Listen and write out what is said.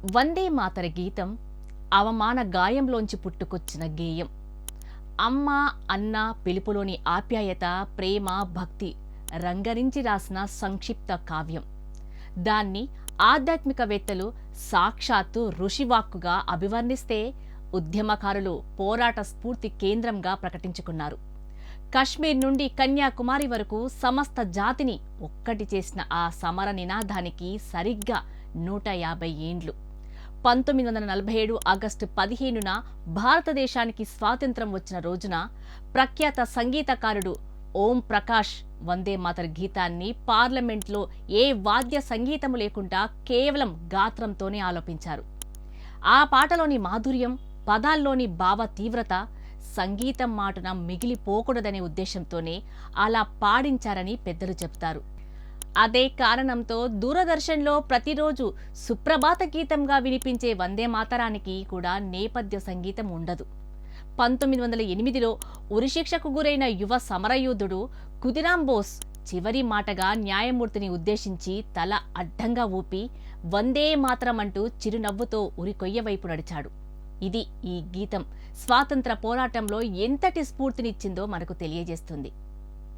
వందే మాతర గీతం అవమాన గాయంలోంచి పుట్టుకొచ్చిన గేయం. అమ్మ అన్న పిలుపులోని ఆప్యాయత, ప్రేమ, భక్తి రంగరించి రాసిన సంక్షిప్త కావ్యం. దాన్ని ఆధ్యాత్మికవేత్తలు సాక్షాత్తు ఋషివాక్కుగా అభివర్ణిస్తే, ఉద్యమకారులు పోరాట స్ఫూర్తి కేంద్రంగా ప్రకటించుకున్నారు. కశ్మీర్ నుండి కన్యాకుమారి వరకు సమస్త జాతిని ఒక్కటి చేసిన ఆ సమర నినాదానికి సరిగ్గా 150 ఏండ్లు. 1947 ఆగస్టు 15న భారతదేశానికి స్వాతంత్రం వచ్చిన రోజున ప్రఖ్యాత సంగీతకారుడు ఓం ప్రకాష్ వందే మాతర్ గీతాన్ని పార్లమెంట్లో ఏ వాద్య సంగీతము లేకుండా కేవలం గాత్రంతోనే ఆలపించారు. ఆ పాటలోని మాధుర్యం, పదాల్లోని భావ తీవ్రత సంగీతం మాటున మిగిలిపోకూడదనే ఉద్దేశంతోనే అలా పాడించారని పెద్దలు చెబుతారు. అదే కారణంతో దూరదర్శన్లో ప్రతిరోజు సుప్రభాత గీతంగా వినిపించే వందే మాతరానికి కూడా నేపథ్య సంగీతం ఉండదు. 1908లో ఉరిశిక్షకు గురైన యువ సమరయోధుడు ఖుదీరాం బోస్ చివరి మాటగా న్యాయమూర్తిని ఉద్దేశించి తల అడ్డంగా ఊపి వందే మాతరం అంటూ చిరునవ్వుతో ఉరికొయ్య వైపు నడిచాడు. ఇది ఈ గీతం స్వాతంత్ర పోరాటంలో ఎంతటి స్ఫూర్తినిచ్చిందో మనకు తెలియజేస్తుంది.